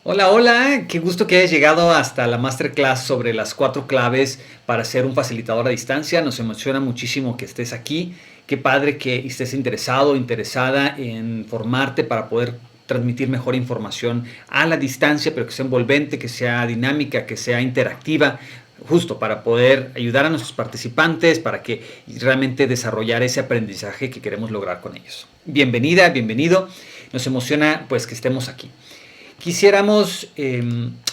Hola, hola, qué gusto que hayas llegado hasta la masterclass sobre las 4 claves para ser un facilitador a distancia. Nos emociona muchísimo que estés aquí. Qué padre que estés interesado o interesada en formarte para poder transmitir mejor información a la distancia, pero que sea envolvente, que sea dinámica, que sea interactiva, justo para poder ayudar a nuestros participantes para que realmente desarrollar ese aprendizaje que queremos lograr con ellos. Bienvenida, bienvenido. Nos emociona pues que estemos aquí. Quisiéramos,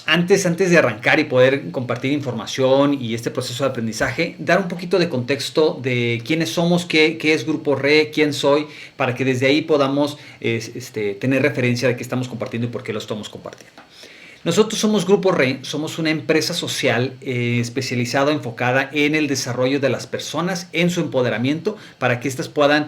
antes de arrancar y poder compartir información y este proceso de aprendizaje, dar un poquito de contexto de quiénes somos, qué es Grupo RE, quién soy, para que desde ahí podamos tener referencia de qué estamos compartiendo y por qué lo estamos compartiendo. Nosotros somos Grupo RE, somos una empresa social especializada, enfocada en el desarrollo de las personas, en su empoderamiento, para que éstas puedan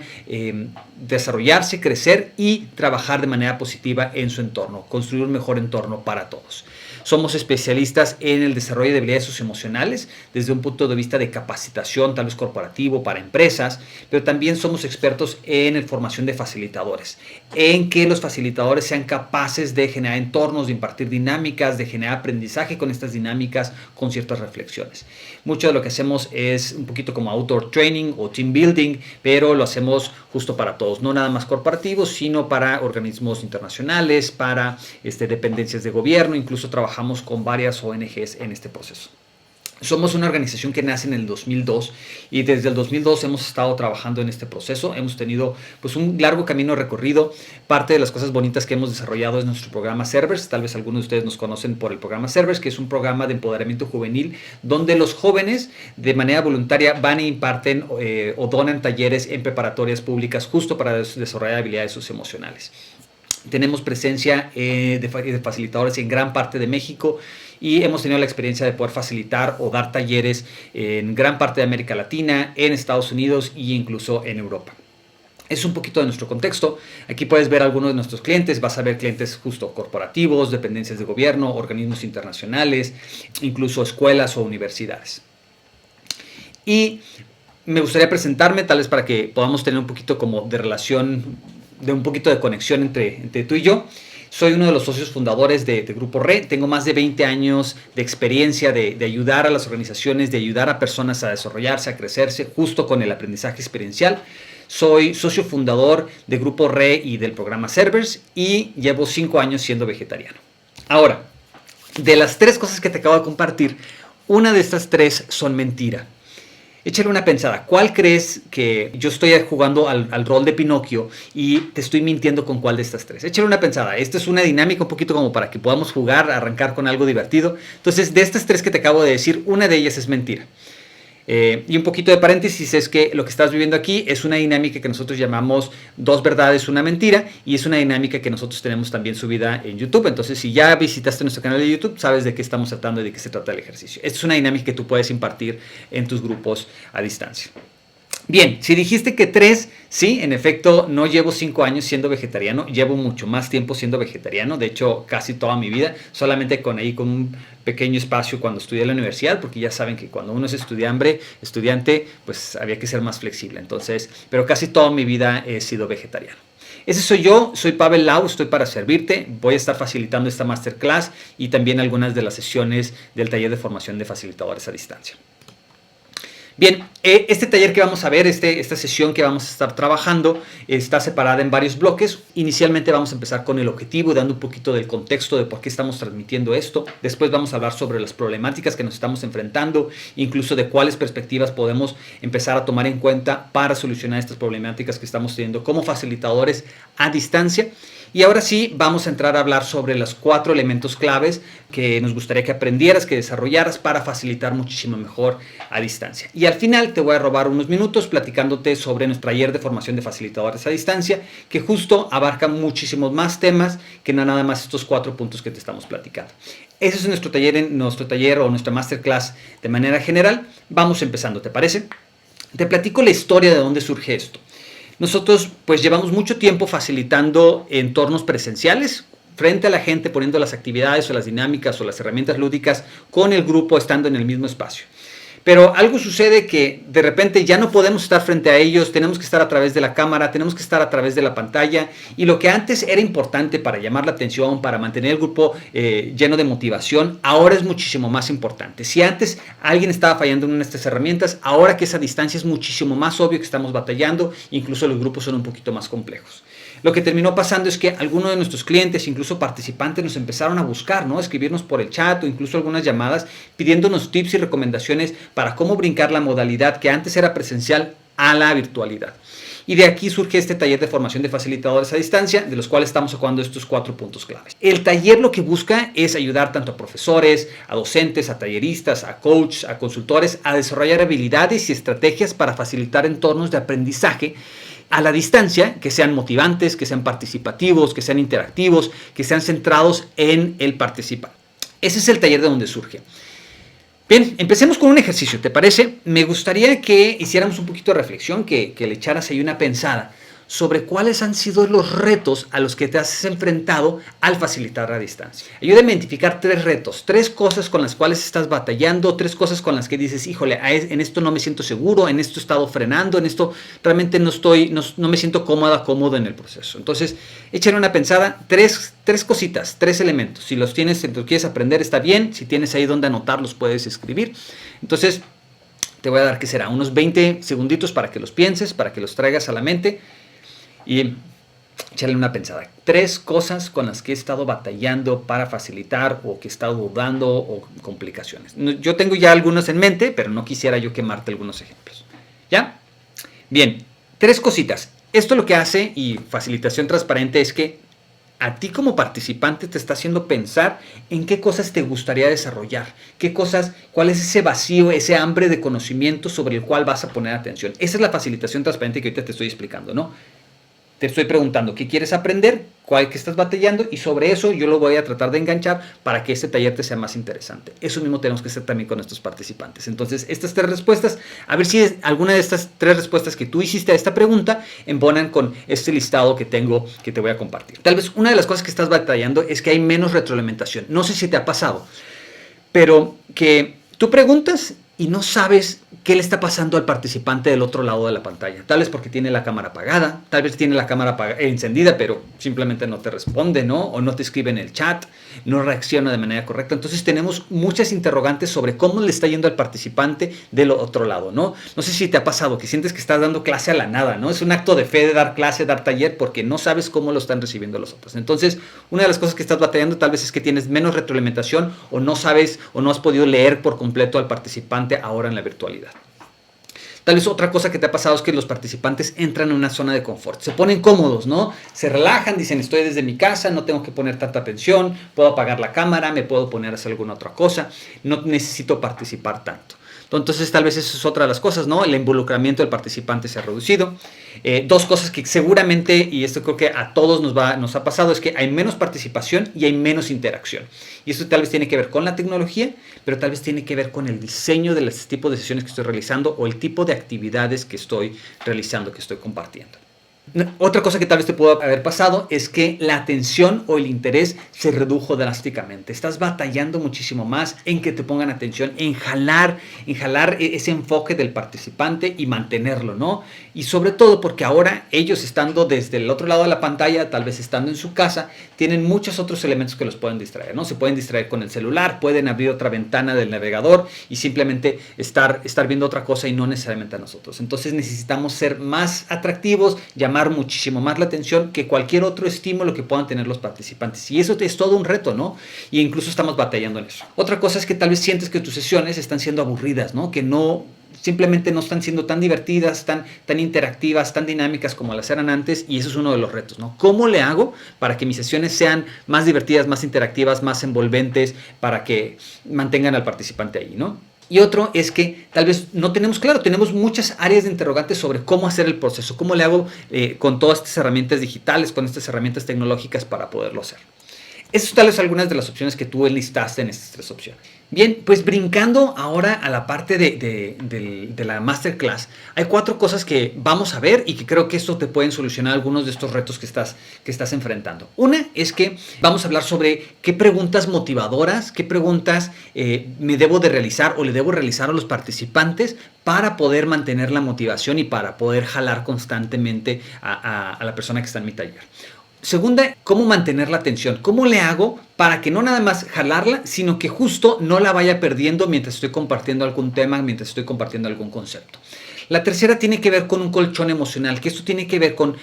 desarrollarse, crecer y trabajar de manera positiva en su entorno, construir un mejor entorno para todos. Somos especialistas en el desarrollo de habilidades socioemocionales desde un punto de vista de capacitación, tal vez corporativo, para empresas, pero también somos expertos en la formación de facilitadores, en que los facilitadores sean capaces de generar entornos, de impartir dinámicas, de generar aprendizaje con estas dinámicas, con ciertas reflexiones. Mucho de lo que hacemos es un poquito como outdoor training o team building, pero lo hacemos justo para todos, no nada más corporativos, sino para organismos internacionales, para dependencias de gobierno, incluso trabajamos con varias ONGs en este proceso. Somos una organización que nace en el 2002 y desde el 2002 hemos estado trabajando en este proceso. Hemos tenido pues un largo camino recorrido. Parte de las cosas bonitas que hemos desarrollado es nuestro programa Servers. Tal vez algunos de ustedes nos conocen por el programa Servers, que es un programa de empoderamiento juvenil donde los jóvenes de manera voluntaria van e imparten o donan talleres en preparatorias públicas justo para desarrollar habilidades socioemocionales. Tenemos presencia de facilitadores en gran parte de México y hemos tenido la experiencia de poder facilitar o dar talleres en gran parte de América Latina, en Estados Unidos e incluso en Europa. Es un poquito de nuestro contexto. Aquí puedes ver algunos de nuestros clientes. Vas a ver clientes justo corporativos, dependencias de gobierno, organismos internacionales, incluso escuelas o universidades. Y me gustaría presentarme, tal vez para que podamos tener un poquito como de relación, de un poquito de conexión entre tú y yo. Soy uno de los socios fundadores de Grupo RE. Tengo más de 20 años de experiencia de ayudar a las organizaciones, de ayudar a personas a desarrollarse, a crecerse, justo con el aprendizaje experiencial. Soy socio fundador de Grupo RE y del programa Servers y llevo 5 años siendo vegetariano. Ahora, de las 3 cosas que te acabo de compartir, una de estas 3 son mentira. Échale una pensada. ¿Cuál crees que yo estoy jugando al rol de Pinocchio y te estoy mintiendo con cuál de estas 3? Échale una pensada. Esta es una dinámica un poquito como para que podamos jugar, arrancar con algo divertido. Entonces, de estas 3 que te acabo de decir, una de ellas es mentira. Y un poquito de paréntesis es que lo que estás viviendo aquí es una dinámica que nosotros llamamos 2 verdades, una mentira, y es una dinámica que nosotros tenemos también subida en YouTube. Entonces, si ya visitaste nuestro canal de YouTube, sabes de qué estamos tratando y de qué se trata el ejercicio. Esta es una dinámica que tú puedes impartir en tus grupos a distancia. Bien, si dijiste que 3, sí, en efecto, no llevo 5 años siendo vegetariano, llevo mucho más tiempo siendo vegetariano, de hecho casi toda mi vida, solamente con un pequeño espacio cuando estudié en la universidad, porque ya saben que cuando uno es estudiante, pues había que ser más flexible, entonces, pero casi toda mi vida he sido vegetariano. Ese soy yo, soy Pavel Lau, estoy para servirte, voy a estar facilitando esta masterclass y también algunas de las sesiones del taller de formación de facilitadores a distancia. Bien, este taller que vamos a ver, esta sesión que vamos a estar trabajando, está separada en varios bloques. Inicialmente vamos a empezar con el objetivo, dando un poquito del contexto de por qué estamos transmitiendo esto. Después vamos a hablar sobre las problemáticas que nos estamos enfrentando, incluso de cuáles perspectivas podemos empezar a tomar en cuenta para solucionar estas problemáticas que estamos teniendo como facilitadores a distancia. Y ahora sí, vamos a entrar a hablar sobre los 4 elementos claves que nos gustaría que aprendieras, que desarrollaras para facilitar muchísimo mejor a distancia. Y al final te voy a robar unos minutos platicándote sobre nuestro taller de formación de facilitadores a distancia, que justo abarca muchísimos más temas que no nada más estos 4 puntos que te estamos platicando. Ese es nuestro taller o nuestra masterclass de manera general. Vamos empezando, ¿te parece? Te platico la historia de dónde surge esto. Nosotros pues llevamos mucho tiempo facilitando entornos presenciales frente a la gente, poniendo las actividades o las dinámicas o las herramientas lúdicas con el grupo estando en el mismo espacio. Pero algo sucede que de repente ya no podemos estar frente a ellos, tenemos que estar a través de la cámara, tenemos que estar a través de la pantalla, y lo que antes era importante para llamar la atención, para mantener el grupo lleno de motivación, ahora es muchísimo más importante. Si antes alguien estaba fallando en una de estas herramientas, ahora que esa distancia es muchísimo más obvio que estamos batallando, incluso los grupos son un poquito más complejos. Lo que terminó pasando es que algunos de nuestros clientes, incluso participantes, nos empezaron a buscar, ¿no? Escribirnos por el chat o incluso algunas llamadas pidiéndonos tips y recomendaciones para cómo brincar la modalidad que antes era presencial a la virtualidad. Y de aquí surge este taller de formación de facilitadores a distancia, de los cuales estamos sacando estos 4 puntos claves. El taller lo que busca es ayudar tanto a profesores, a docentes, a talleristas, a coaches, a consultores, a desarrollar habilidades y estrategias para facilitar entornos de aprendizaje a la distancia, que sean motivantes, que sean participativos, que sean interactivos, que sean centrados en el participar. Ese es el taller de donde surge. Bien, empecemos con un ejercicio, ¿te parece? Me gustaría que hiciéramos un poquito de reflexión, que le echaras ahí una pensada sobre cuáles han sido los retos a los que te has enfrentado al facilitar a distancia. Ayúdame a identificar 3 retos, 3 cosas con las cuales estás batallando, 3 cosas con las que dices, híjole, en esto no me siento seguro, en esto he estado frenando, en esto realmente no me siento cómodo en el proceso. Entonces, échale una pensada, 3 cositas, 3 elementos. Si los tienes, si los quieres aprender, está bien. Si tienes ahí donde anotarlos, puedes escribir. Entonces, te voy a dar, ¿qué será? Unos 20 segunditos para que los pienses, para que los traigas a la mente. Y échale una pensada. 3 cosas con las que he estado batallando para facilitar o que he estado dudando o complicaciones. Yo tengo ya algunos en mente, pero no quisiera yo quemarte algunos ejemplos. ¿Ya? Bien, 3 cositas. Esto lo que hace, y facilitación transparente, es que a ti como participante te está haciendo pensar en qué cosas te gustaría desarrollar, cuál es ese vacío, ese hambre de conocimiento sobre el cual vas a poner atención. Esa es la facilitación transparente que ahorita te estoy explicando, ¿no? Te estoy preguntando qué quieres aprender, cuál que estás batallando, y sobre eso yo lo voy a tratar de enganchar para que este taller te sea más interesante. Eso mismo tenemos que hacer también con nuestros participantes. Entonces, estas 3 respuestas, a ver si alguna de estas 3 respuestas que tú hiciste a esta pregunta embonan con este listado que tengo, que te voy a compartir. Tal vez una de las cosas que estás batallando es que hay menos retroalimentación. No sé si te ha pasado, pero que tú preguntas y no sabes qué le está pasando al participante del otro lado de la pantalla. Tal vez porque tiene la cámara apagada, tal vez tiene la cámara encendida, pero simplemente no te responde, ¿no? O no te escribe en el chat, no reacciona de manera correcta. Entonces tenemos muchas interrogantes sobre cómo le está yendo al participante del otro lado, ¿no? No sé si te ha pasado que sientes que estás dando clase a la nada, ¿no? Es un acto de fe de dar clase, dar taller, porque no sabes cómo lo están recibiendo los otros. Entonces, una de las cosas que estás batallando tal vez es que tienes menos retroalimentación o no sabes o no has podido leer por completo al participante ahora en la virtualidad. Tal vez otra cosa que te ha pasado es que los participantes entran en una zona de confort. Se ponen cómodos, ¿no? Se relajan, dicen, estoy desde mi casa, no tengo que poner tanta atención, puedo apagar la cámara, me puedo poner a hacer alguna otra cosa, no necesito participar tanto. Entonces, tal vez eso es otra de las cosas, ¿no? El involucramiento del participante se ha reducido. 2 cosas que seguramente, y esto creo que a todos nos ha pasado, es que hay menos participación y hay menos interacción. Y esto tal vez tiene que ver con la tecnología, pero tal vez tiene que ver con el diseño del tipo de sesiones que estoy realizando o el tipo de actividades que estoy realizando, que estoy compartiendo. Otra cosa que tal vez te pudo haber pasado es que la atención o el interés se redujo drásticamente. Estás batallando muchísimo más en que te pongan atención, en jalar ese enfoque del participante y mantenerlo, ¿no? Y sobre todo porque ahora ellos estando desde el otro lado de la pantalla, tal vez estando en su casa, tienen muchos otros elementos que los pueden distraer, ¿no? Se pueden distraer con el celular, pueden abrir otra ventana del navegador y simplemente estar viendo otra cosa y no necesariamente a nosotros. Entonces necesitamos ser más atractivos, llamar muchísimo más la atención que cualquier otro estímulo que puedan tener los participantes. Y eso es todo un reto, ¿no? Y incluso estamos batallando en eso. Otra cosa es que tal vez sientes que tus sesiones están siendo aburridas, ¿no? Que simplemente no están siendo tan divertidas, tan interactivas, tan dinámicas como las eran antes, y eso es uno de los retos, ¿no? ¿Cómo le hago para que mis sesiones sean más divertidas, más interactivas, más envolventes, para que mantengan al participante ahí, ¿no? Y otro es que tal vez no tenemos claro, tenemos muchas áreas de interrogantes sobre cómo hacer el proceso, cómo le hago con todas estas herramientas digitales, con estas herramientas tecnológicas para poderlo hacer. Estas son tal vez algunas de las opciones que tú enlistaste en estas 3 opciones. Bien, pues brincando ahora a la parte de la masterclass, hay 4 cosas que vamos a ver y que creo que esto te pueden solucionar algunos de estos retos que estás enfrentando. Una es que vamos a hablar sobre qué preguntas motivadoras, qué preguntas me debo de realizar o le debo realizar a los participantes para poder mantener la motivación y para poder jalar constantemente a la persona que está en mi taller. Segunda, cómo mantener la atención. ¿Cómo le hago para que no nada más jalarla, sino que justo no la vaya perdiendo mientras estoy compartiendo algún tema, mientras estoy compartiendo algún concepto? La tercera tiene que ver con un colchón emocional, que esto tiene que ver con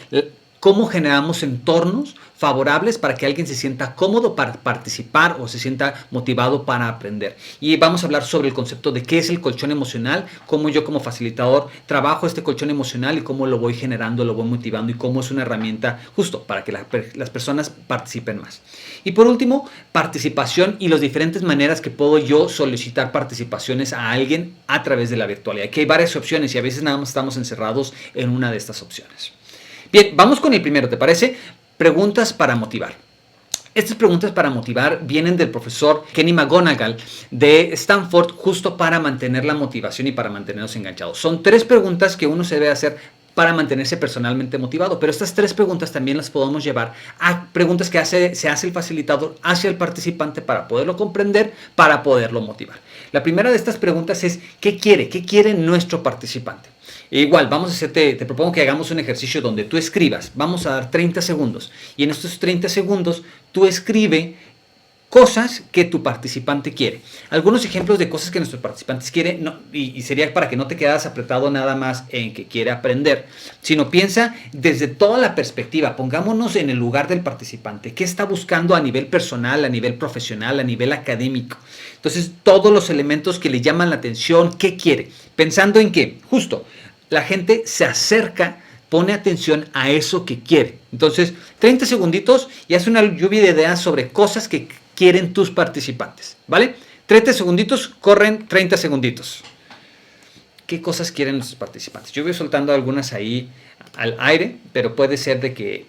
cómo generamos entornos favorables para que alguien se sienta cómodo para participar o se sienta motivado para aprender. Y vamos a hablar sobre el concepto de qué es el colchón emocional, cómo yo como facilitador trabajo este colchón emocional y cómo lo voy generando, lo voy motivando y cómo es una herramienta justo para que las personas participen más. Y por último, participación y las diferentes maneras que puedo yo solicitar participaciones a alguien a través de la virtualidad. Que hay varias opciones y a veces nada más estamos encerrados en una de estas opciones. Bien, vamos con el primero, ¿te parece? Preguntas para motivar. Estas preguntas para motivar vienen del profesor Kenny McGonigal de Stanford, justo para mantener la motivación y para mantenernos enganchados. Son 3 preguntas que uno se debe hacer para mantenerse personalmente motivado, pero estas 3 preguntas también las podemos llevar a preguntas que se hace el facilitador hacia el participante para poderlo comprender, para poderlo motivar. La primera de estas preguntas es, ¿qué quiere? ¿Qué quiere nuestro participante? Igual, te propongo que hagamos un ejercicio donde tú escribas, vamos a dar 30 segundos y en estos 30 segundos tú escribe cosas que tu participante quiere. Algunos ejemplos de cosas que nuestros participantes quieren, y sería para que no te quedas apretado nada más en que quiere aprender, sino piensa desde toda la perspectiva, pongámonos en el lugar del participante, qué está buscando a nivel personal, a nivel profesional, a nivel académico. Entonces, todos los elementos que le llaman la atención, qué quiere, pensando en que, justo, la gente se acerca, pone atención a eso que quiere. Entonces, 30 segunditos y haz una lluvia de ideas sobre cosas que quieren tus participantes, ¿vale? 30 segunditos, corren 30 segunditos. ¿Qué cosas quieren nuestros participantes? Yo voy soltando algunas ahí al aire, pero puede ser de que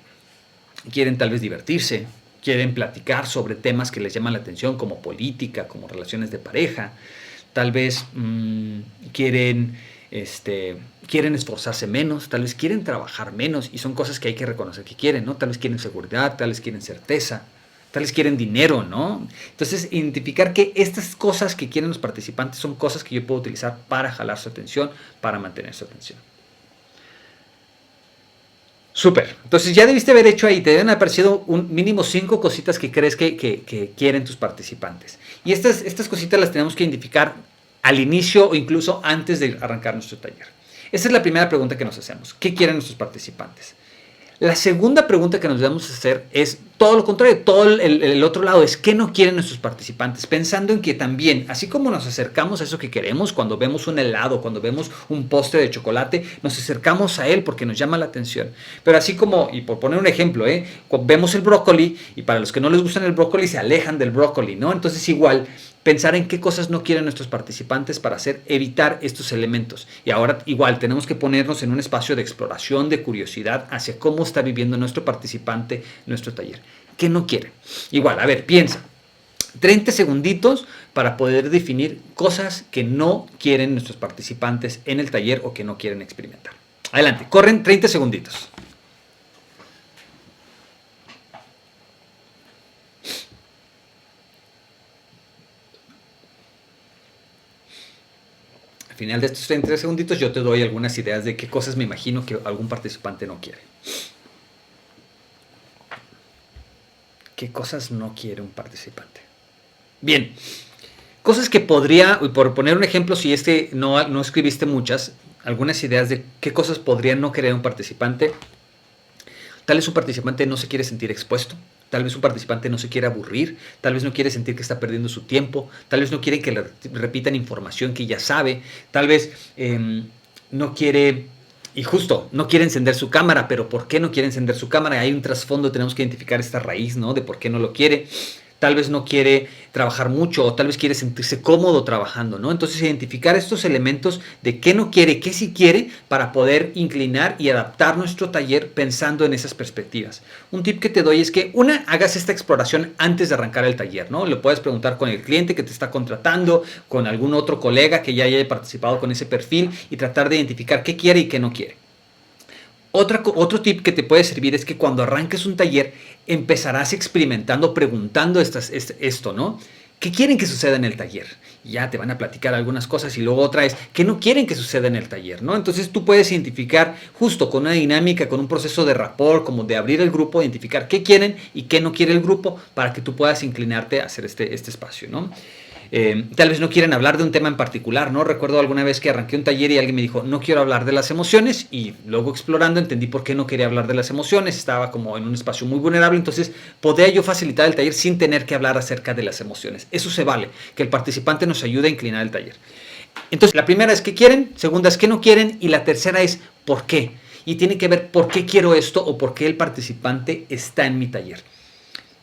quieren tal vez divertirse, quieren platicar sobre temas que les llaman la atención, como política, como relaciones de pareja, tal vez quieren esforzarse menos, tal vez quieren trabajar menos y son cosas que hay que reconocer que quieren, ¿no? Tal vez quieren seguridad, tal vez quieren certeza, tal vez quieren dinero, ¿no? Entonces, identificar que estas cosas que quieren los participantes son cosas que yo puedo utilizar para jalar su atención, para mantener su atención. Súper. Entonces ya debiste haber hecho ahí, te deben haber aparecido un mínimo 5 cositas que crees que quieren tus participantes. Y estas cositas las tenemos que identificar al inicio o incluso antes de arrancar nuestro taller. Esa es la primera pregunta que nos hacemos. ¿Qué quieren nuestros participantes? La segunda pregunta que nos debemos hacer es todo lo contrario, todo el otro lado es ¿qué no quieren nuestros participantes? Pensando en que también, así como nos acercamos a eso que queremos, cuando vemos un helado, cuando vemos un postre de chocolate, nos acercamos a él porque nos llama la atención. Pero así como, y por poner un ejemplo, vemos el brócoli y para los que no les gustan el brócoli se alejan del brócoli, ¿no? Entonces igual, pensar en qué cosas no quieren nuestros participantes para evitar estos elementos. Y ahora igual tenemos que ponernos en un espacio de exploración, de curiosidad hacia cómo está viviendo nuestro participante nuestro taller. ¿Qué no quiere? Igual, a ver, piensa. 30 segunditos para poder definir cosas que no quieren nuestros participantes en el taller o que no quieren experimentar. Adelante, corren 30 segunditos. Al final de estos 30 segunditos yo te doy algunas ideas de qué cosas me imagino que algún participante no quiere. ¿Qué cosas no quiere un participante? Bien, cosas que podría, por poner un ejemplo, si no escribiste muchas, algunas ideas de qué cosas podría no querer un participante. Tal vez un participante no se quiere sentir expuesto. Tal vez un participante no se quiere aburrir, tal vez no quiere sentir que está perdiendo su tiempo, tal vez no quiere que le repitan información que ya sabe, tal vez no quiere, y justo, no quiere encender su cámara, pero ¿por qué no quiere encender su cámara? Hay un trasfondo, tenemos que identificar esta raíz, ¿no? De por qué no lo quiere. tal vez no quiere trabajar mucho o tal vez quiere sentirse cómodo trabajando, ¿no? Entonces identificar estos elementos de qué no quiere, qué sí quiere para poder inclinar y adaptar nuestro taller pensando en esas perspectivas. Un tip que te doy es que hagas esta exploración antes de arrancar el taller, ¿no? Le puedes preguntar con el cliente que te está contratando, con algún otro colega que ya haya participado con ese perfil y tratar de identificar qué quiere y qué no quiere. Otro tip que te puede servir es que cuando arranques un taller empezarás experimentando, preguntando esto, ¿no? ¿Qué quieren que suceda en el taller? Ya te van a platicar algunas cosas y luego otra es ¿qué no quieren que suceda en el taller? ¿No? Entonces tú puedes identificar justo con una dinámica, con un proceso de rapport, como de abrir el grupo, identificar qué quieren y qué no quiere el grupo para que tú puedas inclinarte a hacer este espacio, ¿no? Tal vez no quieren hablar de un tema en particular, ¿no? Recuerdo alguna vez que arranqué un taller y alguien me dijo, no quiero hablar de las emociones, y luego explorando entendí por qué no quería hablar de las emociones, estaba como en un espacio muy vulnerable, entonces podía yo facilitar el taller sin tener que hablar acerca de las emociones. Eso se vale, que el participante nos ayude a inclinar el taller. Entonces, la primera es qué quieren, segunda es qué no quieren, y la tercera es por qué. Y tiene que ver por qué quiero esto o por qué el participante está en mi taller.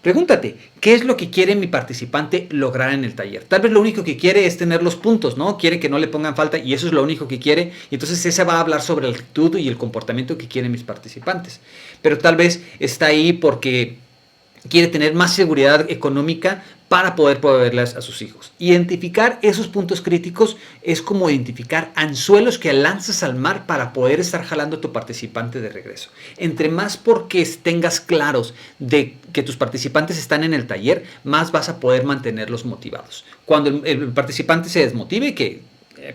Pregúntate, ¿qué es lo que quiere mi participante lograr en el taller? Tal vez lo único que quiere es tener los puntos, ¿no? Quiere que no le pongan falta y eso es lo único que quiere. Y entonces esa va a hablar sobre la actitud y el comportamiento que quieren mis participantes. Pero tal vez está ahí porque quiere tener más seguridad económica para poder proveerlas a sus hijos. Identificar esos puntos críticos es como identificar anzuelos que lanzas al mar para poder estar jalando a tu participante de regreso. Entre más porque tengas claros de que tus participantes están en el taller, más vas a poder mantenerlos motivados. Cuando el participante se desmotive, que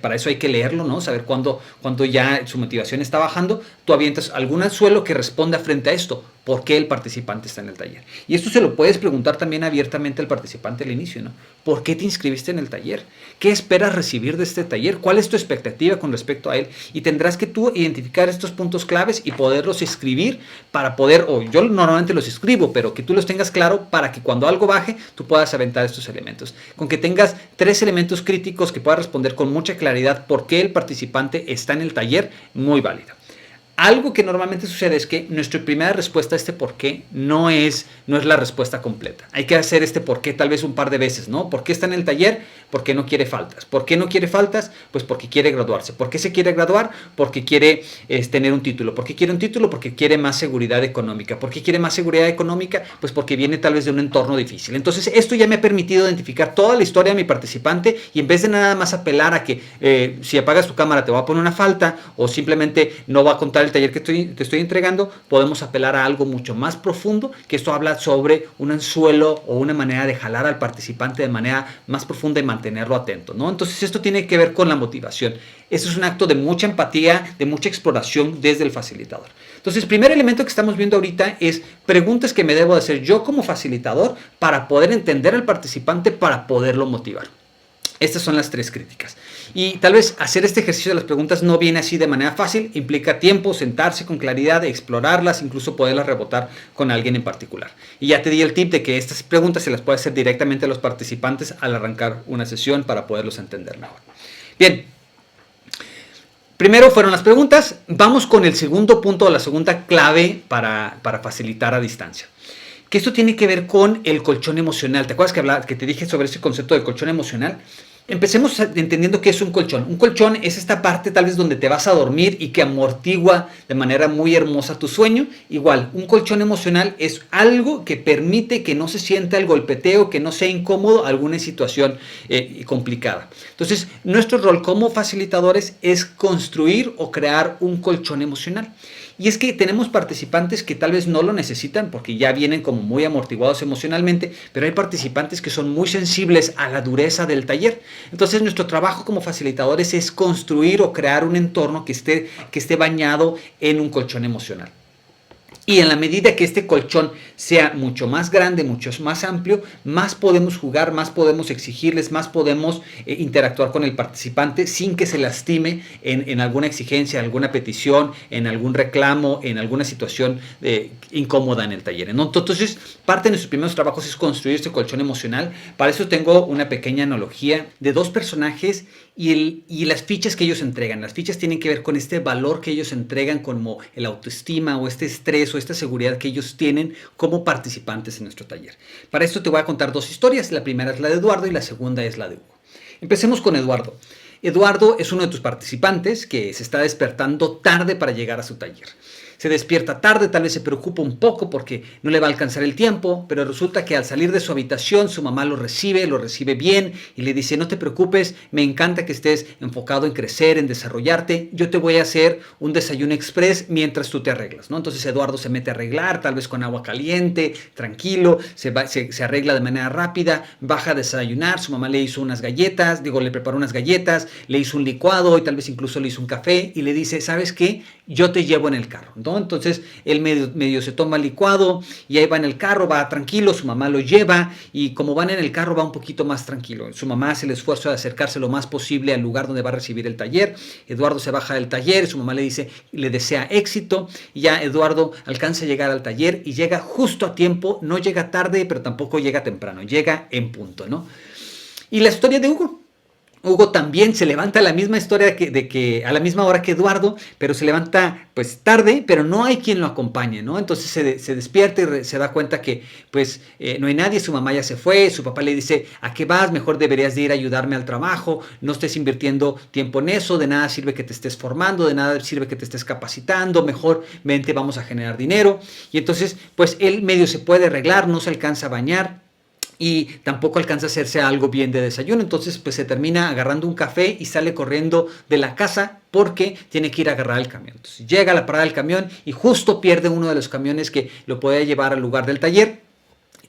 para eso hay que leerlo, ¿no? Saber cuándo ya su motivación está bajando, tú avientas algún anzuelo que responda frente a esto. ¿Por qué el participante está en el taller? Y esto se lo puedes preguntar también abiertamente al participante al inicio, ¿no? ¿Por qué te inscribiste en el taller? ¿Qué esperas recibir de este taller? ¿Cuál es tu expectativa con respecto a él? Y tendrás que tú identificar estos puntos claves y poderlos escribir para poder, o yo normalmente los escribo, pero que tú los tengas claro para que cuando algo baje, tú puedas aventar estos elementos. Con que tengas 3 elementos críticos que puedas responder con mucha claridad por qué el participante está en el taller, muy válido. Algo que normalmente sucede es que nuestra primera respuesta a este por qué no es la respuesta completa. Hay que hacer este por qué tal vez un par de veces, ¿no? ¿Por qué está en el taller? Porque no quiere faltas. ¿Por qué no quiere faltas? Pues porque quiere graduarse. ¿Por qué se quiere graduar? Porque quiere tener un título. ¿Por qué quiere un título? Porque quiere más seguridad económica. ¿Por qué quiere más seguridad económica? Pues porque viene tal vez de un entorno difícil. Entonces esto ya me ha permitido identificar toda la historia de mi participante y en vez de nada más apelar a que si apagas tu cámara te va a poner una falta o simplemente no va a contar el taller que te estoy entregando, podemos apelar a algo mucho más profundo, que esto habla sobre un anzuelo o una manera de jalar al participante de manera más profunda y mantenerlo atento, ¿no? Entonces esto tiene que ver con la motivación. Esto es un acto de mucha empatía, de mucha exploración desde el facilitador. Entonces, el primer elemento que estamos viendo ahorita es preguntas que me debo de hacer yo como facilitador para poder entender al participante, para poderlo motivar. Estas son las 3 críticas. Y tal vez hacer este ejercicio de las preguntas no viene así de manera fácil, implica tiempo, sentarse con claridad, explorarlas, incluso poderlas rebotar con alguien en particular. Y ya te di el tip de que estas preguntas se las puede hacer directamente a los participantes al arrancar una sesión para poderlos entender mejor. Bien. Primero fueron las preguntas, vamos con el segundo punto, la segunda clave para facilitar a distancia. Que esto tiene que ver con el colchón emocional. ¿Te acuerdas que te dije sobre ese concepto del colchón emocional? Empecemos entendiendo qué es un colchón. Un colchón es esta parte tal vez donde te vas a dormir y que amortigua de manera muy hermosa tu sueño. Igual, un colchón emocional es algo que permite que no se sienta el golpeteo, que no sea incómodo alguna situación complicada. Entonces, nuestro rol como facilitadores es construir o crear un colchón emocional. Y es que tenemos participantes que tal vez no lo necesitan porque ya vienen como muy amortiguados emocionalmente, pero hay participantes que son muy sensibles a la dureza del taller. Entonces nuestro trabajo como facilitadores es construir o crear un entorno que esté bañado en un colchón emocional. Y en la medida que este colchón sea mucho más grande, mucho más amplio, más podemos jugar, más podemos exigirles, más podemos interactuar con el participante sin que se lastime en alguna exigencia, alguna petición, en algún reclamo, en alguna situación incómoda en el taller, ¿no? Entonces, parte de nuestros primeros trabajos es construir este colchón emocional. Para eso tengo una pequeña analogía de 2 personajes y las fichas que ellos entregan. Las fichas tienen que ver con este valor que ellos entregan como el autoestima o este estrés o esta seguridad que ellos tienen como participantes en nuestro taller. Para esto te voy a contar dos historias. La primera es la de Eduardo y la segunda es la de Hugo. Empecemos con Eduardo. Eduardo es uno de tus participantes que se está despertando tarde para llegar a su taller. Se despierta tarde, tal vez se preocupa un poco porque no le va a alcanzar el tiempo, pero resulta que al salir de su habitación su mamá lo recibe bien y le dice: no te preocupes, me encanta que estés enfocado en crecer, en desarrollarte, yo te voy a hacer un desayuno express mientras tú te arreglas, ¿no? Entonces Eduardo se mete a arreglar, tal vez con agua caliente, tranquilo, se arregla de manera rápida, baja a desayunar, su mamá le hizo unas galletas, le preparó unas galletas, le hizo un licuado y tal vez incluso le hizo un café y le dice: ¿sabes qué? Yo te llevo en el carro, ¿no? Entonces él medio se toma el licuado y ahí va en el carro, va tranquilo, su mamá lo lleva y como van en el carro va un poquito más tranquilo. Su mamá hace el esfuerzo de acercarse lo más posible al lugar donde va a recibir el taller. Eduardo se baja del taller, su mamá le desea éxito y ya Eduardo alcanza a llegar al taller y llega justo a tiempo, no llega tarde pero tampoco llega temprano, llega en punto, ¿no? Y la historia de Hugo. Hugo también se levanta a la misma a la misma hora que Eduardo, pero se levanta pues tarde, pero no hay quien lo acompañe, ¿no? Entonces se despierta y se da cuenta que pues no hay nadie, su mamá ya se fue, su papá le dice: ¿a qué vas? Mejor deberías de ir a ayudarme al trabajo, no estés invirtiendo tiempo en eso, de nada sirve que te estés formando, de nada sirve que te estés capacitando, mejor vente, vamos a generar dinero. Y entonces pues él medio se puede arreglar, no se alcanza a bañar y tampoco alcanza a hacerse algo bien de desayuno, entonces pues se termina agarrando un café y sale corriendo de la casa porque tiene que ir a agarrar el camión. Entonces llega a la parada del camión y justo pierde uno de los camiones que lo puede llevar al lugar del taller.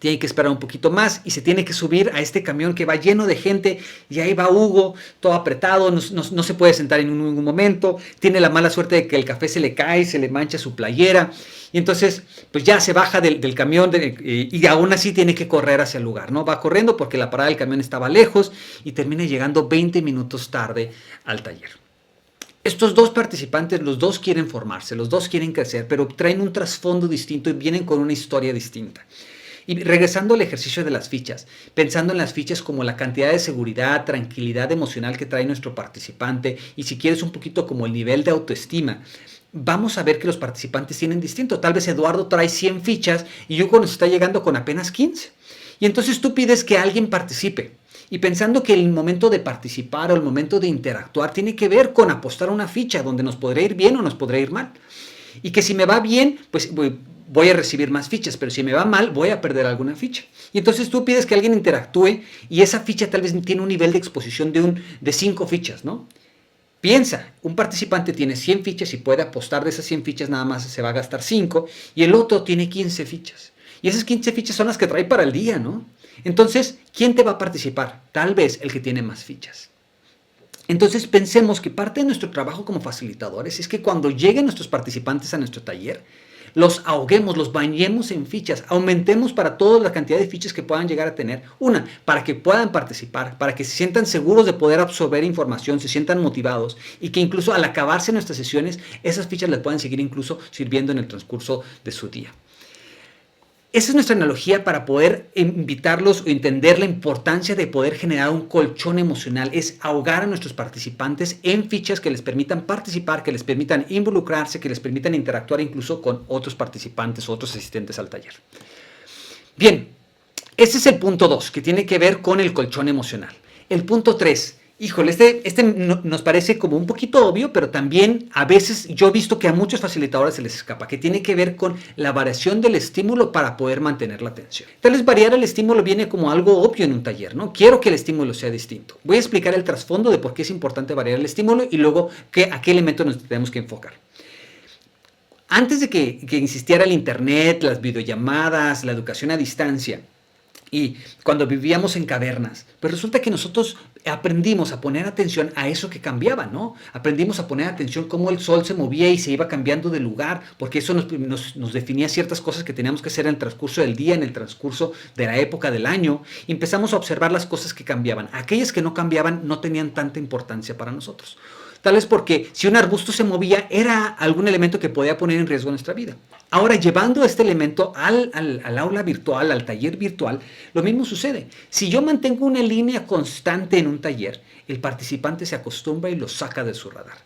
Tiene que esperar un poquito más y se tiene que subir a este camión que va lleno de gente y ahí va Hugo todo apretado, no se puede sentar en ningún momento, tiene la mala suerte de que el café se le cae, se le mancha su playera y entonces pues ya se baja del camión y aún así tiene que correr hacia el lugar, ¿no? Va corriendo porque la parada del camión estaba lejos y termina llegando 20 minutos tarde al taller. Estos dos participantes, los dos quieren formarse, los dos quieren crecer, pero traen un trasfondo distinto y vienen con una historia distinta. Y regresando al ejercicio de las fichas, pensando en las fichas como la cantidad de seguridad, tranquilidad emocional que trae nuestro participante y si quieres un poquito como el nivel de autoestima, vamos a ver que los participantes tienen distinto. Tal vez Eduardo trae 100 fichas y Hugo nos está llegando con apenas 15. Y entonces tú pides que alguien participe. Y pensando que el momento de participar o el momento de interactuar tiene que ver con apostar una ficha donde nos podrá ir bien o nos podrá ir mal. Y que si me va bien, pues voy a recibir más fichas, pero si me va mal, voy a perder alguna ficha. Y entonces tú pides que alguien interactúe y esa ficha tal vez tiene un nivel de exposición de 5 fichas, ¿no? Piensa, un participante tiene 100 fichas y puede apostar de esas 100 fichas, nada más se va a gastar 5 y el otro tiene 15 fichas. Y esas 15 fichas son las que trae para el día, ¿no? Entonces, ¿quién te va a participar? Tal vez el que tiene más fichas. Entonces pensemos que parte de nuestro trabajo como facilitadores es que cuando lleguen nuestros participantes a nuestro taller, los ahoguemos, los bañemos en fichas, aumentemos para toda la cantidad de fichas que puedan llegar a tener. Una, para que puedan participar, para que se sientan seguros de poder absorber información, se sientan motivados y que incluso al acabarse nuestras sesiones, esas fichas les puedan seguir incluso sirviendo en el transcurso de su día. Esa es nuestra analogía para poder invitarlos o entender la importancia de poder generar un colchón emocional. Es ahogar a nuestros participantes en fichas que les permitan participar, que les permitan involucrarse, que les permitan interactuar incluso con otros participantes o otros asistentes al taller. Bien, ese es el punto 2, que tiene que ver con el colchón emocional. El punto 3. Híjole, este nos parece como un poquito obvio, pero también a veces yo he visto que a muchos facilitadores se les escapa, que tiene que ver con la variación del estímulo para poder mantener la atención. Tal vez variar el estímulo viene como algo obvio en un taller, ¿no? Quiero que el estímulo sea distinto. Voy a explicar el trasfondo de por qué es importante variar el estímulo y luego a qué elemento nos tenemos que enfocar. Antes de que existiera el internet, las videollamadas, la educación a distancia, y cuando vivíamos en cavernas, pues resulta que nosotros aprendimos a poner atención a eso que cambiaba, ¿no? Aprendimos a poner atención cómo el sol se movía y se iba cambiando de lugar, porque eso nos definía ciertas cosas que teníamos que hacer en el transcurso del día, en el transcurso de la época del año. Y empezamos a observar las cosas que cambiaban. Aquellas que no cambiaban no tenían tanta importancia para nosotros. Tal vez porque si un arbusto se movía era algún elemento que podía poner en riesgo nuestra vida. Ahora, llevando este elemento al aula virtual, al taller virtual, lo mismo sucede. Si yo mantengo una línea constante en un taller, el participante se acostumbra y lo saca de su radar.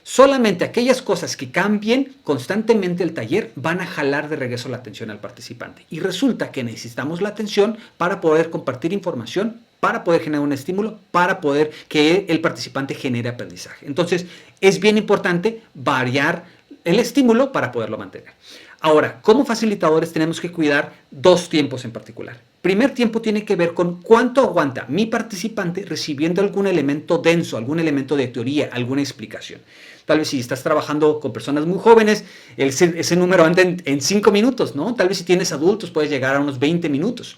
Solamente aquellas cosas que cambien constantemente el taller van a jalar de regreso la atención al participante. Y resulta que necesitamos la atención para poder compartir información, para poder generar un estímulo, para poder que el participante genere aprendizaje. Entonces, es bien importante variar el estímulo para poderlo mantener. Ahora, como facilitadores tenemos que cuidar dos tiempos en particular. Primer tiempo tiene que ver con cuánto aguanta mi participante recibiendo algún elemento denso, algún elemento de teoría, alguna explicación. Tal vez si estás trabajando con personas muy jóvenes, ese número anda en 5 minutos, ¿no? Tal vez si tienes adultos puedes llegar a unos 20 minutos.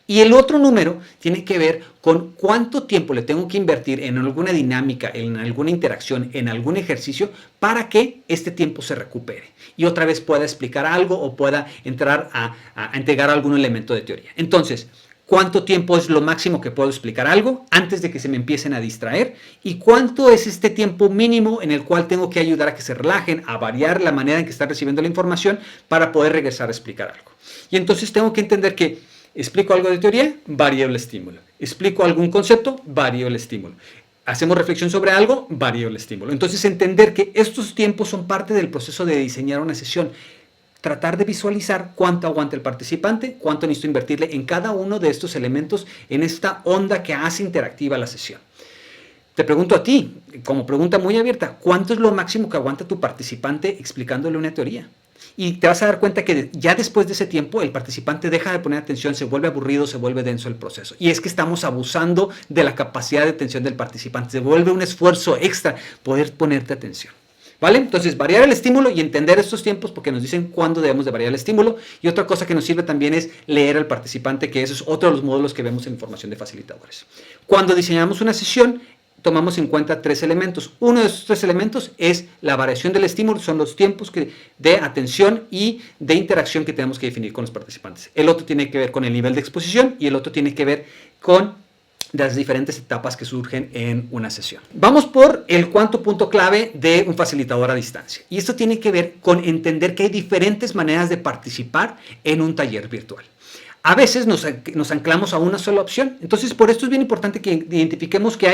Y el otro número tiene que ver con cuánto tiempo le tengo que invertir en alguna dinámica, en alguna interacción, en algún ejercicio para que este tiempo se recupere y otra vez pueda explicar algo o pueda entrar a entregar algún elemento de teoría. Entonces, ¿cuánto tiempo es lo máximo que puedo explicar algo antes de que se me empiecen a distraer? ¿Y cuánto es este tiempo mínimo en el cual tengo que ayudar a que se relajen, a variar la manera en que están recibiendo la información para poder regresar a explicar algo? Y entonces tengo que entender que explico algo de teoría, varío el estímulo. Explico algún concepto, varío el estímulo. Hacemos reflexión sobre algo, varío el estímulo. Entonces entender que estos tiempos son parte del proceso de diseñar una sesión. Tratar de visualizar cuánto aguanta el participante, cuánto necesito invertirle en cada uno de estos elementos en esta onda que hace interactiva la sesión. Te pregunto a ti, como pregunta muy abierta, ¿cuánto es lo máximo que aguanta tu participante explicándole una teoría? Y te vas a dar cuenta que ya después de ese tiempo el participante deja de poner atención, se vuelve aburrido, se vuelve denso el proceso. Y es que estamos abusando de la capacidad de atención del participante. Se vuelve un esfuerzo extra poder ponerte atención. ¿Vale? Entonces, variar el estímulo y entender estos tiempos porque nos dicen cuándo debemos de variar el estímulo. Y otra cosa que nos sirve también es leer al participante, que eso es otro de los módulos que vemos en formación de facilitadores. Cuando diseñamos una sesión, tomamos en cuenta 3 elementos. Uno de esos 3 elementos es la variación del estímulo, son los tiempos de atención y de interacción que tenemos que definir con los participantes. El otro tiene que ver con el nivel de exposición y el otro tiene que ver con las diferentes etapas que surgen en una sesión. Vamos por el cuarto punto clave de un facilitador a distancia. Y esto tiene que ver con entender que hay diferentes maneras de participar en un taller virtual. A veces nos anclamos a una sola opción. Entonces, por esto es bien importante que identifiquemos que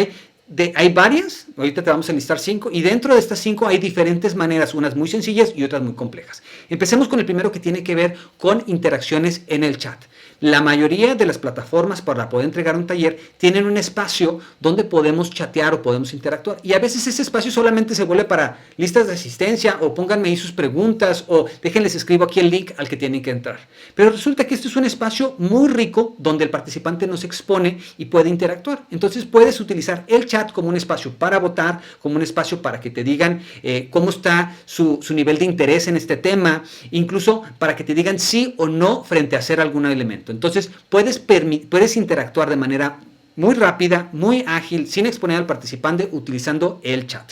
hay varias, ahorita te vamos a listar 5, y dentro de estas 5 hay diferentes maneras, unas muy sencillas y otras muy complejas. Empecemos con el primero que tiene que ver con interacciones en el chat. La mayoría de las plataformas para poder entregar un taller tienen un espacio donde podemos chatear o podemos interactuar. Y a veces ese espacio solamente se vuelve para listas de asistencia o pónganme ahí sus preguntas o déjenles escribo aquí el link al que tienen que entrar. Pero resulta que este es un espacio muy rico donde el participante nos expone y puede interactuar. Entonces puedes utilizar el chat como un espacio para votar, como un espacio para que te digan cómo está su nivel de interés en este tema, incluso para que te digan sí o no frente a hacer algún elemento. Entonces puedes interactuar de manera muy rápida, muy ágil, sin exponer al participante utilizando el chat.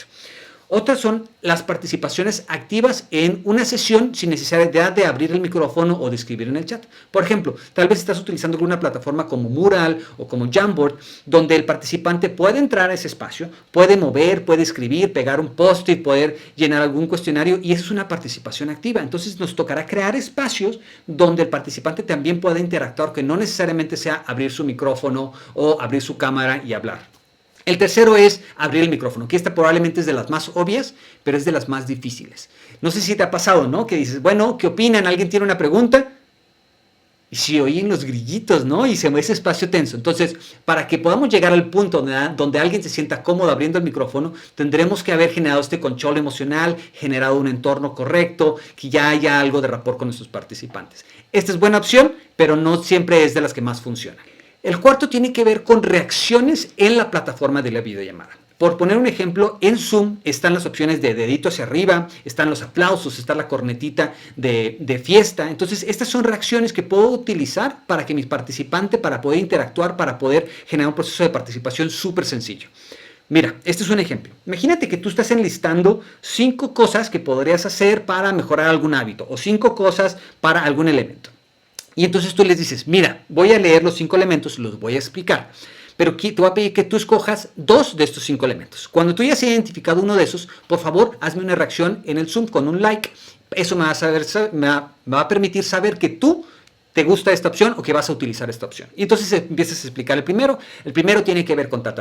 Otras son las participaciones activas en una sesión sin necesidad de abrir el micrófono o de escribir en el chat. Por ejemplo, tal vez estás utilizando alguna plataforma como Mural o como Jamboard, donde el participante puede entrar a ese espacio, puede mover, puede escribir, pegar un post-it, poder llenar algún cuestionario y eso es una participación activa. Entonces nos tocará crear espacios donde el participante también pueda interactuar, que no necesariamente sea abrir su micrófono o abrir su cámara y hablar. El tercero es abrir el micrófono, que esta probablemente es de las más obvias, pero es de las más difíciles. No sé si te ha pasado, ¿no? Que dices, bueno, ¿qué opinan? ¿Alguien tiene una pregunta? Y si oyen los grillitos, ¿no? Y se mueve ese espacio tenso. Entonces, para que podamos llegar al punto donde alguien se sienta cómodo abriendo el micrófono, tendremos que haber generado este control emocional, generado un entorno correcto, que ya haya algo de rapport con nuestros participantes. Esta es buena opción, pero no siempre es de las que más funcionan. El cuarto tiene que ver con reacciones en la plataforma de la videollamada. Por poner un ejemplo, en Zoom están las opciones de dedito hacia arriba, están los aplausos, está la cornetita de fiesta. Entonces, estas son reacciones que puedo utilizar para que mi participante, para poder interactuar, para poder generar un proceso de participación súper sencillo. Mira, este es un ejemplo. Imagínate que tú estás enlistando 5 cosas que podrías hacer para mejorar algún hábito o 5 cosas para algún elemento. Y entonces tú les dices, mira, voy a leer los 5 elementos, los voy a explicar. Pero aquí te voy a pedir que tú escojas 2 de estos 5 elementos. Cuando tú ya hayas identificado uno de esos, por favor, hazme una reacción en el Zoom con un like. Eso me va a permitir saber que tú te gusta esta opción o que vas a utilizar esta opción. Y entonces empiezas a explicar el primero. El primero tiene que ver con tal.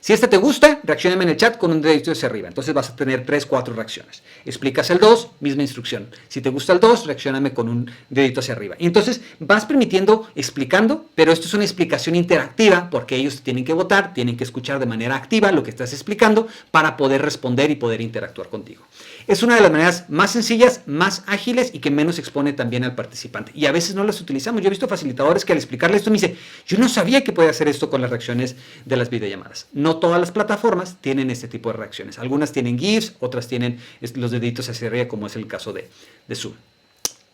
Si este te gusta, reaccióname en el chat con un dedito hacia arriba. Entonces vas a tener 3, 4 reacciones. Explicas el 2, misma instrucción. Si te gusta el 2, reaccióname con un dedito hacia arriba. Y entonces vas permitiendo, explicando, pero esto es una explicación interactiva porque ellos tienen que votar, tienen que escuchar de manera activa lo que estás explicando para poder responder y poder interactuar contigo. Es una de las maneras más sencillas, más ágiles y que menos expone también al participante. Y a veces no las utilizamos. Yo he visto facilitadores que al explicarle esto me dicen, yo no sabía que podía hacer esto con las reacciones de las videollamadas. No todas las plataformas tienen este tipo de reacciones. Algunas tienen GIFs, otras tienen los deditos hacia arriba, como es el caso de Zoom.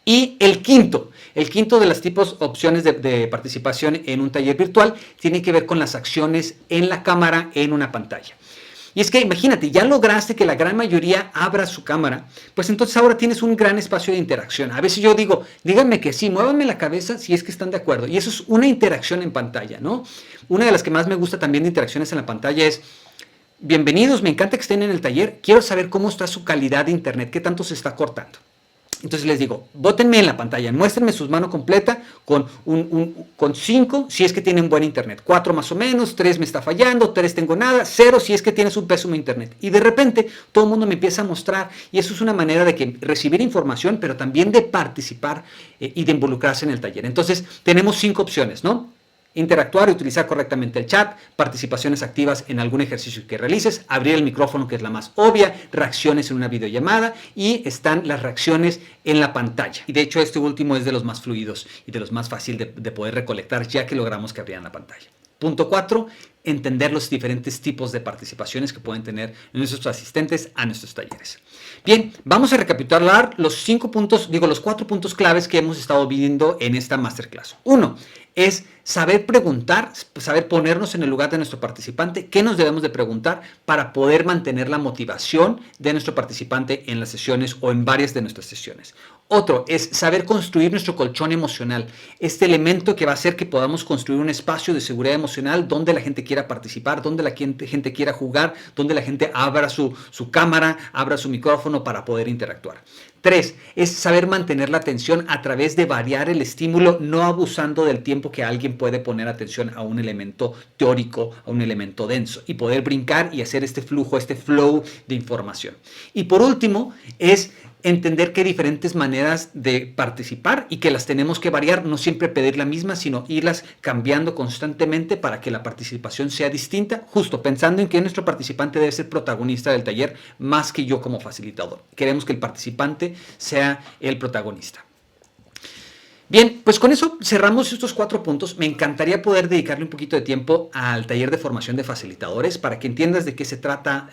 Y el quinto de las opciones de participación en un taller virtual tiene que ver con las acciones en la cámara en una pantalla. Y es que imagínate, ya lograste que la gran mayoría abra su cámara, pues entonces ahora tienes un gran espacio de interacción. A veces yo digo, díganme que sí, muévanme la cabeza si es que están de acuerdo. Y eso es una interacción en pantalla, ¿no? Una de las que más me gusta también de interacciones en la pantalla es, bienvenidos, me encanta que estén en el taller, quiero saber cómo está su calidad de internet, qué tanto se está cortando. Entonces les digo, vótenme en la pantalla, muéstrenme su mano completa con 5 si es que tienen buen internet, 4 más o menos, 3 me está fallando, 3 tengo nada, 0 si es que tienes un pésimo internet. Y de repente todo el mundo me empieza a mostrar y eso es una manera de recibir información, pero también de participar y de involucrarse en el taller. Entonces tenemos 5 opciones, ¿no? Interactuar y utilizar correctamente el chat, participaciones activas en algún ejercicio que realices, abrir el micrófono que es la más obvia, reacciones en una videollamada y están las reacciones en la pantalla. Y de hecho este último es de los más fluidos y de los más fácil de poder recolectar ya que logramos que abrieran la pantalla. Punto 4, entender los diferentes tipos de participaciones que pueden tener nuestros asistentes a nuestros talleres. Bien, vamos a recapitular los 4 puntos claves que hemos estado viendo en esta masterclass. 1 es saber preguntar, saber ponernos en el lugar de nuestro participante, qué nos debemos de preguntar para poder mantener la motivación de nuestro participante en las sesiones o en varias de nuestras sesiones. Otro es saber construir nuestro colchón emocional, este elemento que va a hacer que podamos construir un espacio de seguridad emocional donde la gente quiera participar, donde la gente quiera jugar, donde la gente abra su cámara, abra su micrófono para poder interactuar. 3 es saber mantener la atención a través de variar el estímulo, no abusando del tiempo que alguien puede poner atención a un elemento teórico, a un elemento denso, y poder brincar y hacer este flujo, este flow de información. Y por último, es entender que hay diferentes maneras de participar y que las tenemos que variar, no siempre pedir la misma, sino irlas cambiando constantemente para que la participación sea distinta, justo pensando en que nuestro participante debe ser protagonista del taller más que yo como facilitador. Queremos que el participante sea el protagonista. Bien, pues con eso cerramos estos 4 puntos. Me encantaría poder dedicarle un poquito de tiempo al taller de formación de facilitadores para que entiendas de qué se trata,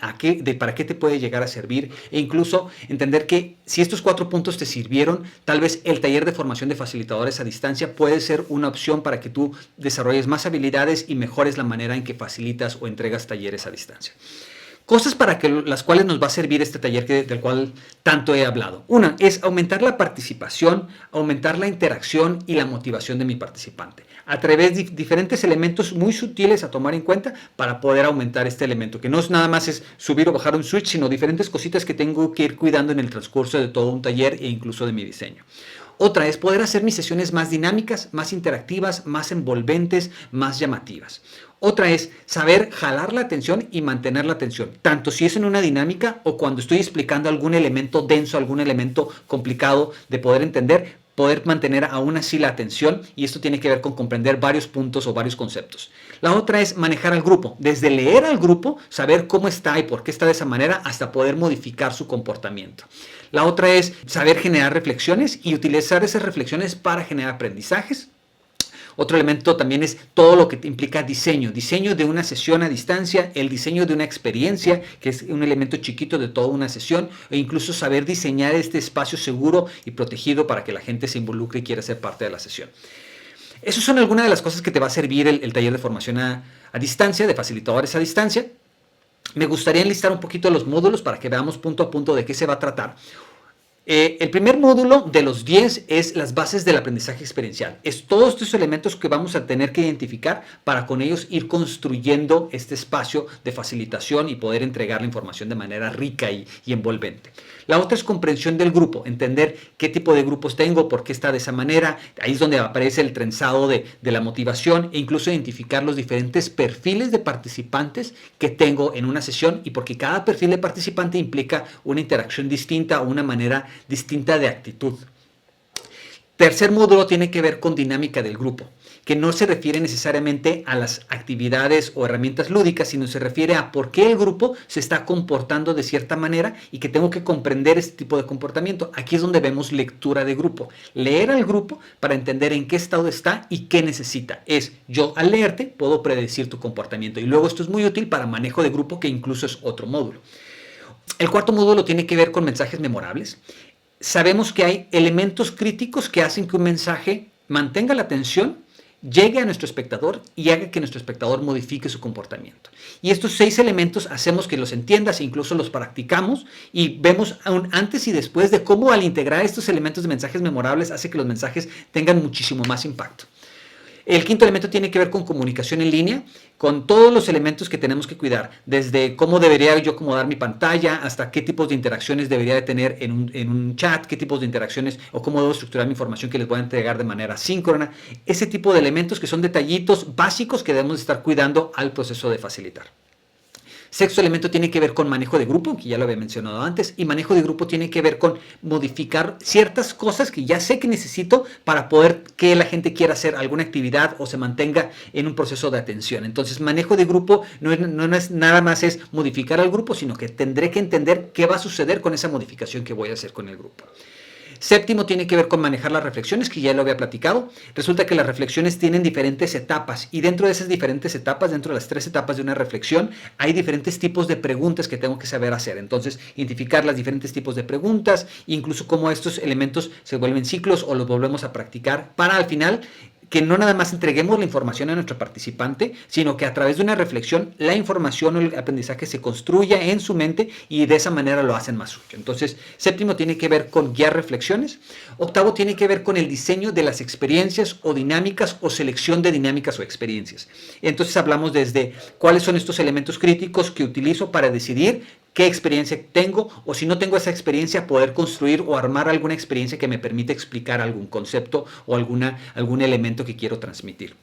para qué te puede llegar a servir e incluso entender que si estos 4 puntos te sirvieron, tal vez el taller de formación de facilitadores a distancia puede ser una opción para que tú desarrolles más habilidades y mejores la manera en que facilitas o entregas talleres a distancia. Cosas para las cuales nos va a servir este taller del cual tanto he hablado. Una es aumentar la participación, aumentar la interacción y la motivación de mi participante a través de diferentes elementos muy sutiles a tomar en cuenta para poder aumentar este elemento, que no es nada más es subir o bajar un switch, sino diferentes cositas que tengo que ir cuidando en el transcurso de todo un taller e incluso de mi diseño. Otra es poder hacer mis sesiones más dinámicas, más interactivas, más envolventes, más llamativas. Otra es saber jalar la atención y mantener la atención, tanto si es en una dinámica o cuando estoy explicando algún elemento denso, algún elemento complicado de poder entender, poder mantener aún así la atención, y esto tiene que ver con comprender varios puntos o varios conceptos. La otra es manejar al grupo, desde leer al grupo, saber cómo está y por qué está de esa manera, hasta poder modificar su comportamiento. La otra es saber generar reflexiones y utilizar esas reflexiones para generar aprendizajes. Otro elemento también es todo lo que implica diseño de una sesión a distancia, el diseño de una experiencia, que es un elemento chiquito de toda una sesión, e incluso saber diseñar este espacio seguro y protegido para que la gente se involucre y quiera ser parte de la sesión. Esas son algunas de las cosas que te va a servir el taller de formación a distancia, de facilitadores a distancia. Me gustaría enlistar un poquito los módulos para que veamos punto a punto de qué se va a tratar. El primer módulo de los 10 es las bases del aprendizaje experiencial. Es todos estos elementos que vamos a tener que identificar para con ellos ir construyendo este espacio de facilitación y poder entregar la información de manera rica y envolvente. La otra es comprensión del grupo, entender qué tipo de grupos tengo, por qué está de esa manera. Ahí es donde aparece el trenzado de la motivación e incluso identificar los diferentes perfiles de participantes que tengo en una sesión, y porque cada perfil de participante implica una interacción distinta o una manera distinta de actitud. Tercer módulo tiene que ver con dinámica del grupo, que no se refiere necesariamente a las actividades o herramientas lúdicas, sino se refiere a por qué el grupo se está comportando de cierta manera y que tengo que comprender este tipo de comportamiento. Aquí es donde vemos lectura de grupo. Leer al grupo para entender en qué estado está y qué necesita. Yo al leerte puedo predecir tu comportamiento, y luego esto es muy útil para manejo de grupo, que incluso es otro módulo. El cuarto módulo tiene que ver con mensajes memorables. Sabemos que hay elementos críticos que hacen que un mensaje mantenga la atención, llegue a nuestro espectador y haga que nuestro espectador modifique su comportamiento. Y estos 6 elementos hacemos que los entiendas e incluso los practicamos, y vemos un antes y después de cómo al integrar estos elementos de mensajes memorables hace que los mensajes tengan muchísimo más impacto. El quinto elemento tiene que ver con comunicación en línea, con todos los elementos que tenemos que cuidar, desde cómo debería yo acomodar mi pantalla, hasta qué tipos de interacciones debería de tener en un chat, qué tipos de interacciones o cómo debo estructurar mi información que les voy a entregar de manera síncrona. Ese tipo de elementos que son detallitos básicos que debemos estar cuidando al proceso de facilitar. Sexto elemento tiene que ver con manejo de grupo, que ya lo había mencionado antes, y manejo de grupo tiene que ver con modificar ciertas cosas que ya sé que necesito para poder que la gente quiera hacer alguna actividad o se mantenga en un proceso de atención. Entonces, manejo de grupo no es nada más es modificar al grupo, sino que tendré que entender qué va a suceder con esa modificación que voy a hacer con el grupo. Séptimo tiene que ver con manejar las reflexiones, que ya lo había platicado. Resulta que las reflexiones tienen diferentes etapas, y dentro de esas diferentes etapas, dentro de las 3 etapas de una reflexión, hay diferentes tipos de preguntas que tengo que saber hacer. Entonces, identificar los diferentes tipos de preguntas, incluso cómo estos elementos se vuelven ciclos o los volvemos a practicar para al final que no nada más entreguemos la información a nuestro participante, sino que a través de una reflexión la información o el aprendizaje se construya en su mente, y de esa manera lo hacen más suyo. Entonces, séptimo tiene que ver con guiar reflexiones. Octavo tiene que ver con el diseño de las experiencias o dinámicas o selección de dinámicas o experiencias. Entonces hablamos desde cuáles son estos elementos críticos que utilizo para decidir qué experiencia tengo, o si no tengo esa experiencia, poder construir o armar alguna experiencia que me permita explicar algún concepto o algún elemento que quiero transmitir.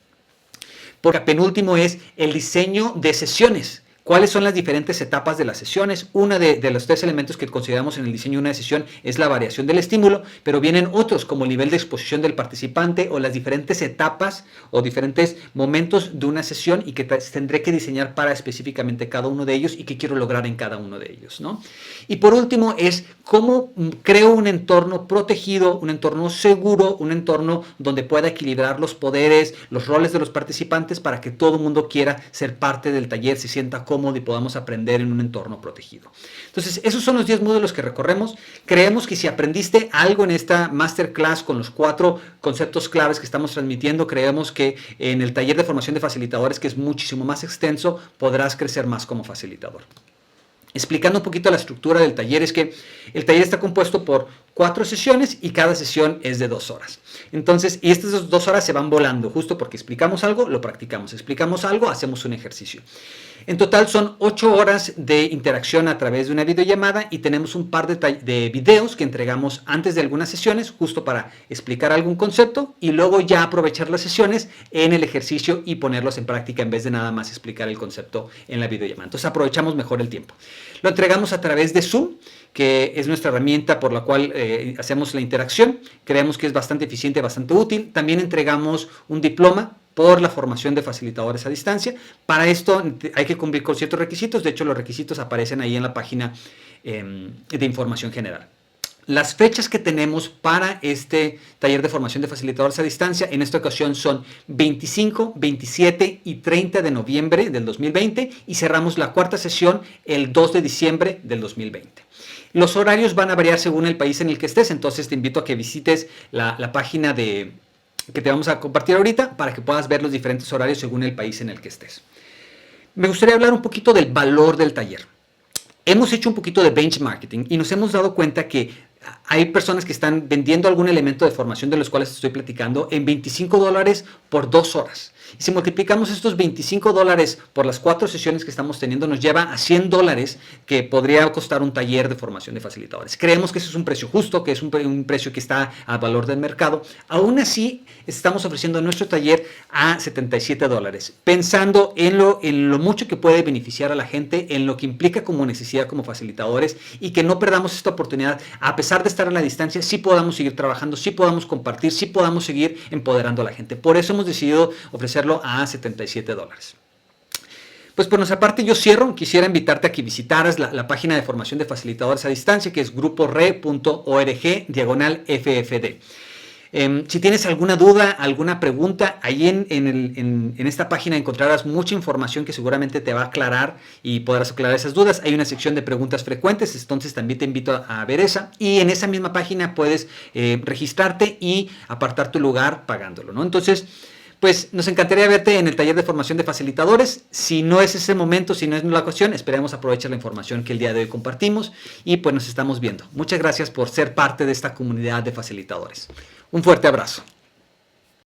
Porque penúltimo es el diseño de sesiones. ¿Cuáles son las diferentes etapas de las sesiones? Una de los 3 elementos que consideramos en el diseño de una sesión es la variación del estímulo, pero vienen otros como el nivel de exposición del participante o las diferentes etapas o diferentes momentos de una sesión, y que tendré que diseñar para específicamente cada uno de ellos y qué quiero lograr en cada uno de ellos, ¿no? Y por último es cómo creo un entorno protegido, un entorno seguro, un entorno donde pueda equilibrar los poderes, los roles de los participantes para que todo el mundo quiera ser parte del taller, se sienta cómodo y podamos aprender en un entorno protegido. Entonces, esos son los 10 módulos que recorremos. Creemos que si aprendiste algo en esta masterclass con los 4 conceptos claves que estamos transmitiendo, creemos que en el taller de formación de facilitadores, que es muchísimo más extenso, podrás crecer más como facilitador. Explicando un poquito la estructura del taller, es que el taller está compuesto por 4 sesiones y cada sesión es de 2 horas. Entonces, y estas 2 horas se van volando, justo porque explicamos algo, lo practicamos, explicamos algo, hacemos un ejercicio. En total son 8 horas de interacción a través de una videollamada, y tenemos un par de videos que entregamos antes de algunas sesiones, justo para explicar algún concepto y luego ya aprovechar las sesiones en el ejercicio y ponerlos en práctica en vez de nada más explicar el concepto en la videollamada. Entonces aprovechamos mejor el tiempo. Lo entregamos a través de Zoom, que es nuestra herramienta por la cual hacemos la interacción. Creemos que es bastante eficiente, bastante útil. También entregamos un diploma por la formación de facilitadores a distancia. Para esto hay que cumplir con ciertos requisitos. De hecho, los requisitos aparecen ahí en la página de información general. Las fechas que tenemos para este taller de formación de facilitadores a distancia en esta ocasión son 25, 27 y 30 de noviembre del 2020, y cerramos la 4ª sesión el 2 de diciembre del 2020. Los horarios van a variar según el país en el que estés, entonces te invito a que visites la página que te vamos a compartir ahorita para que puedas ver los diferentes horarios según el país en el que estés. Me gustaría hablar un poquito del valor del taller. Hemos hecho un poquito de benchmarking y nos hemos dado cuenta que hay personas que están vendiendo algún elemento de formación de los cuales estoy platicando en $25 por 2 horas. Y si multiplicamos estos $25 por las 4 sesiones que estamos teniendo, nos lleva a $100 que podría costar un taller de formación de facilitadores. Creemos que ese es un precio justo, que es un precio que está al valor del mercado. Aún así, estamos ofreciendo nuestro taller a $77, pensando en lo mucho que puede beneficiar a la gente, en lo que implica como necesidad como facilitadores, y que no perdamos esta oportunidad, a pesar de estar a la distancia, sí podamos seguir trabajando, sí podamos compartir, sí podamos seguir empoderando a la gente. Por eso hemos decidido ofrecerlo a $77. Pues por nuestra parte yo cierro. Quisiera invitarte a que visitaras la página de formación de facilitadores a distancia, que es grupore.org/FFD. Si tienes alguna duda, alguna pregunta, ahí en esta página encontrarás mucha información que seguramente te va a aclarar y podrás aclarar esas dudas. Hay una sección de preguntas frecuentes, entonces también te invito a ver esa. Y en esa misma página puedes registrarte y apartar tu lugar pagándolo, ¿no? Entonces, pues nos encantaría verte en el taller de formación de facilitadores. Si no es ese momento, si no es la ocasión, esperemos aprovechar la información que el día de hoy compartimos y pues nos estamos viendo. Muchas gracias por ser parte de esta comunidad de facilitadores. Un fuerte abrazo.